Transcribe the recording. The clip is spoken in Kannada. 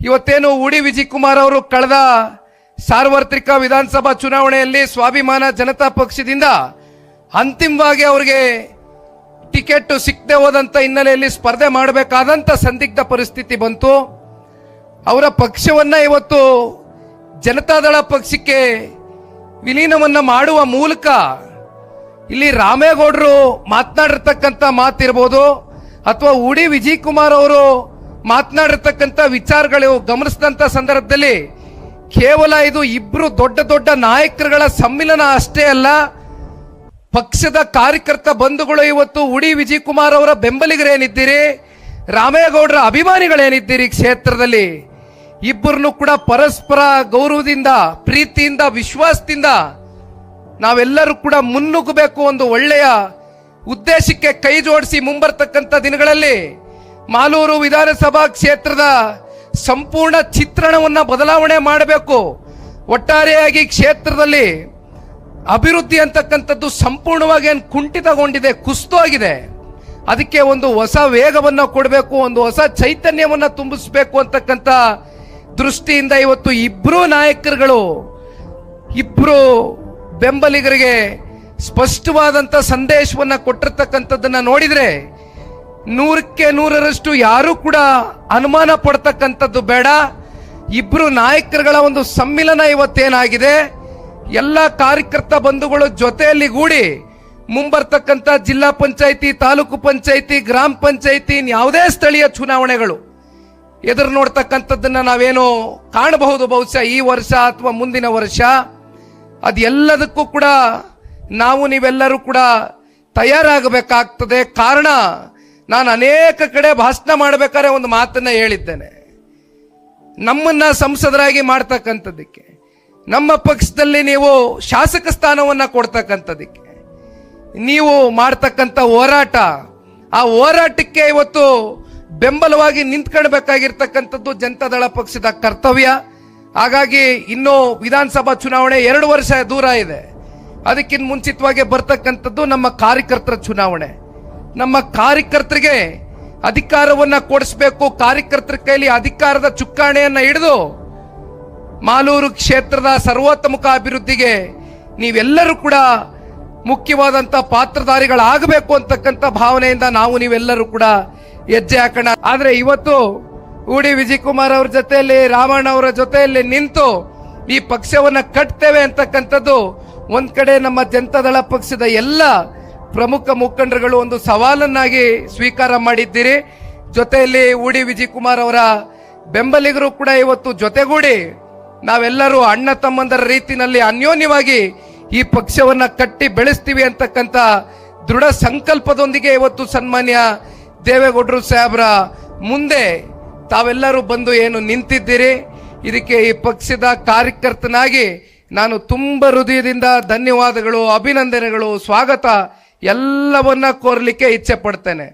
ಇವತ್ತೇನು ಉಡಿ ವಿಜಯ್ ಕುಮಾರ್ ಅವರು ಕಳೆದ ಸಾರ್ವತ್ರಿಕ ವಿಧಾನಸಭಾ ಚುನಾವಣೆಯಲ್ಲಿ ಸ್ವಾಭಿಮಾನ ಜನತಾ ಪಕ್ಷದಿಂದ ಅಂತಿಮವಾಗಿ ಅವರಿಗೆ ಟಿಕೆಟ್ ಸಿಕ್ಕದೆ ಹೋದಂತ ಹಿನ್ನೆಲೆಯಲ್ಲಿ ಸ್ಪರ್ಧೆ ಮಾಡಬೇಕಾದಂತ ಸಂದಿಗ್ಧ ಪರಿಸ್ಥಿತಿ ಬಂತು. ಅವರ ಪಕ್ಷವನ್ನ ಇವತ್ತು ಜನತಾದಳ ಪಕ್ಷಕ್ಕೆ ವಿಲೀನವನ್ನ ಮಾಡುವ ಮೂಲಕ ಇಲ್ಲಿ ರಾಮೇಗೌಡರು ಮಾತನಾಡಿರ್ತಕ್ಕಂಥ ಮಾತಿರ್ಬೋದು ಅಥವಾ ಉಡಿ ವಿಜಯ್ ಕುಮಾರ್ ಅವರು ಮಾತನಾಡಿರ್ತಕ್ಕಂಥ ವಿಚಾರಗಳು ಗಮನಿಸಿದಂತ ಸಂದರ್ಭದಲ್ಲಿ ಕೇವಲ ಇದು ಇಬ್ರು ದೊಡ್ಡ ದೊಡ್ಡ ನಾಯಕರುಗಳ ಸಮ್ಮಿಲನ ಅಷ್ಟೇ ಅಲ್ಲ, ಪಕ್ಷದ ಕಾರ್ಯಕರ್ತ ಬಂಧುಗಳು ಇವತ್ತು ಉಡಿ ವಿಜಯ್ ಕುಮಾರ್ ಅವರ ಬೆಂಬಲಿಗರೇನಿದ್ದೀರಿ, ರಾಮೇಗೌಡರ ಅಭಿಮಾನಿಗಳೇನಿದ್ದೀರಿ ಕ್ಷೇತ್ರದಲ್ಲಿ, ಇಬ್ಬರನ್ನು ಕೂಡ ಪರಸ್ಪರ ಗೌರವದಿಂದ, ಪ್ರೀತಿಯಿಂದ, ವಿಶ್ವಾಸದಿಂದ ನಾವೆಲ್ಲರೂ ಕೂಡ ಮುನ್ನುಗ್ಗಬೇಕು. ಒಂದು ಒಳ್ಳೆಯ ಉದ್ದೇಶಕ್ಕೆ ಕೈ ಜೋಡಿಸಿ ಮುಂಬರ್ತಕ್ಕಂಥ ದಿನಗಳಲ್ಲಿ ಮಾಲೂರು ವಿಧಾನಸಭಾ ಕ್ಷೇತ್ರದ ಸಂಪೂರ್ಣ ಚಿತ್ರಣವನ್ನ ಬದಲಾವಣೆ ಮಾಡಬೇಕು. ಒಟ್ಟಾರೆಯಾಗಿ ಕ್ಷೇತ್ರದಲ್ಲಿ ಅಭಿವೃದ್ಧಿ ಅಂತಕ್ಕಂಥದ್ದು ಸಂಪೂರ್ಣವಾಗಿ ಕುಂಠಿತಗೊಂಡಿದೆ, ಕುಸಿತವಾಗಿದೆ. ಅದಕ್ಕೆ ಒಂದು ಹೊಸ ವೇಗವನ್ನು ಕೊಡಬೇಕು, ಒಂದು ಹೊಸ ಚೈತನ್ಯವನ್ನು ತುಂಬಿಸಬೇಕು ಅಂತಕ್ಕಂಥ ದೃಷ್ಟಿಯಿಂದ ಇವತ್ತು ಇಬ್ರು ನಾಯಕರುಗಳು, ಇಬ್ರು ಬೆಂಬಲಿಗರಿಗೆ ಸ್ಪಷ್ಟವಾದಂತ ಸಂದೇಶವನ್ನ ಕೊಟ್ಟಿರ್ತಕ್ಕಂಥದ್ದನ್ನ ನೋಡಿದ್ರೆ 100ಕ್ಕೆ 100ರಷ್ಟು ಯಾರು ಕೂಡ ಅನುಮಾನ ಪಡ್ತಕ್ಕಂಥದ್ದು ಬೇಡ. ಇಬ್ರು ನಾಯಕರುಗಳ ಒಂದು ಸಮ್ಮಿಲನ ಇವತ್ತೇನಾಗಿದೆ, ಎಲ್ಲ ಕಾರ್ಯಕರ್ತ ಬಂಧುಗಳು ಜೊತೆಯಲ್ಲಿ ಗೂಡಿ ಮುಂಬರ್ತಕ್ಕಂಥ ಜಿಲ್ಲಾ ಪಂಚಾಯಿತಿ, ತಾಲೂಕು ಪಂಚಾಯಿತಿ, ಗ್ರಾಮ ಪಂಚಾಯಿತಿ, ಯಾವುದೇ ಸ್ಥಳೀಯ ಚುನಾವಣೆಗಳು ಎದುರು ನೋಡ್ತಕ್ಕಂಥದ್ದನ್ನ ನಾವೇನು ಕಾಣಬಹುದು ಬಹುಶಃ ಈ ವರ್ಷ ಅಥವಾ ಮುಂದಿನ ವರ್ಷ. ಅದೆಲ್ಲದಕ್ಕೂ ಕೂಡ ನಾವು ನೀವೆಲ್ಲರೂ ಕೂಡ ತಯಾರಾಗಬೇಕಾಗ್ತದೆ. ಕಾರಣ, ನಾನು ಅನೇಕ ಕಡೆ ಭಾಷಣ ಮಾಡಬೇಕಾದ್ರೆ ಒಂದು ಮಾತನ್ನ ಹೇಳಿದ್ದೇನೆ. ನಮ್ಮನ್ನ ಸಂಸದರಾಗಿ ಮಾಡ್ತಕ್ಕಂಥದ್ದಕ್ಕೆ, ನಮ್ಮ ಪಕ್ಷದಲ್ಲಿ ನೀವು ಶಾಸಕ ಸ್ಥಾನವನ್ನ ಕೊಡ್ತಕ್ಕಂಥದ್ದಕ್ಕೆ ನೀವು ಮಾಡ್ತಕ್ಕಂಥ ಹೋರಾಟ, ಆ ಹೋರಾಟಕ್ಕೆ ಇವತ್ತು ಬೆಂಬಲವಾಗಿ ನಿಂತ್ಕೊಳ್ಬೇಕಾಗಿರ್ತಕ್ಕಂಥದ್ದು ಜನತಾದಳ ಪಕ್ಷದ ಕರ್ತವ್ಯ. ಹಾಗಾಗಿ ಇನ್ನು ವಿಧಾನಸಭಾ ಚುನಾವಣೆ 2 ವರ್ಷ ದೂರ ಇದೆ. ಅದಕ್ಕಿಂತ ಮುಂಚಿತವಾಗಿ ಬರ್ತಕ್ಕಂಥದ್ದು ನಮ್ಮ ಕಾರ್ಯಕರ್ತರ ಚುನಾವಣೆ. ನಮ್ಮ ಕಾರ್ಯಕರ್ತರಿಗೆ ಅಧಿಕಾರವನ್ನ ಕೊಡಿಸಬೇಕು. ಕಾರ್ಯಕರ್ತರ ಕೈಲಿ ಅಧಿಕಾರದ ಚುಕ್ಕಾಣಿಯನ್ನ ಹಿಡಿದು ಮಾಲೂರು ಕ್ಷೇತ್ರದ ಸರ್ವತೋಮುಖ ಅಭಿವೃದ್ಧಿಗೆ ನೀವೆಲ್ಲರೂ ಕೂಡ ಮುಖ್ಯವಾದಂತ ಪಾತ್ರಧಾರಿಗಳಾಗಬೇಕು ಅಂತಕ್ಕಂಥ ಭಾವನೆಯಿಂದ ನಾವು ನೀವೆಲ್ಲರೂ ಕೂಡ ಹೆಜ್ಜೆ ಹಾಕೋಣ. ಆದ್ರೆ ಇವತ್ತು ಉಡಿ ವಿಜಯ್ ಕುಮಾರ್ ಅವರ ಜೊತೆಯಲ್ಲಿ, ರಾಮಣ್ಣ ಅವರ ಜೊತೆಯಲ್ಲಿ ನಿಂತು ಈ ಪಕ್ಷವನ್ನ ಕಟ್ತೇವೆ ಅಂತಕ್ಕಂಥದ್ದು ಒಂದ್ ಕಡೆ ನಮ್ಮ ಜನತಾದಳ ಪಕ್ಷದ ಎಲ್ಲ ಪ್ರಮುಖ ಮುಖಂಡರುಗಳು ಒಂದು ಸವಾಲನ್ನಾಗಿ ಸ್ವೀಕಾರ ಮಾಡಿದ್ದೀರಿ. ಜೊತೆಯಲ್ಲಿ ಉಡಿ ವಿಜಯ್ ಕುಮಾರ್ ಅವರ ಬೆಂಬಲಿಗರು ಕೂಡ ಇವತ್ತು ಜೊತೆಗೂಡಿ ನಾವೆಲ್ಲರೂ ಅಣ್ಣ ತಮ್ಮಂದರ ರೀತಿಯಲ್ಲಿ ಅನ್ಯೋನ್ಯವಾಗಿ ಈ ಪಕ್ಷವನ್ನ ಕಟ್ಟಿ ಬೆಳೆಸ್ತೀವಿ ಅಂತಕ್ಕಂಥ ದೃಢ ಸಂಕಲ್ಪದೊಂದಿಗೆ ಇವತ್ತು ಸನ್ಮಾನ್ಯ ದೇವೇಗೌಡರು ಸಾಹೇಬ್ರ ಮುಂದೆ ತಾವೆಲ್ಲರೂ ಬಂದು ಏನು ನಿಂತಿದ್ದೀರಿ. ಇದಕ್ಕೆ ಈ ಪಕ್ಷದ ಕಾರ್ಯಕರ್ತನಾಗಿ ನಾನು ತುಂಬ ಹೃದಯದಿಂದ ಧನ್ಯವಾದಗಳು, ಅಭಿನಂದನೆಗಳು, ಸ್ವಾಗತ ಎಲ್ಲವನ್ನ ಕೋರಲಿಕ್ಕೆ ಇಚ್ಛೆ ಪಡ್ತೇನೆ.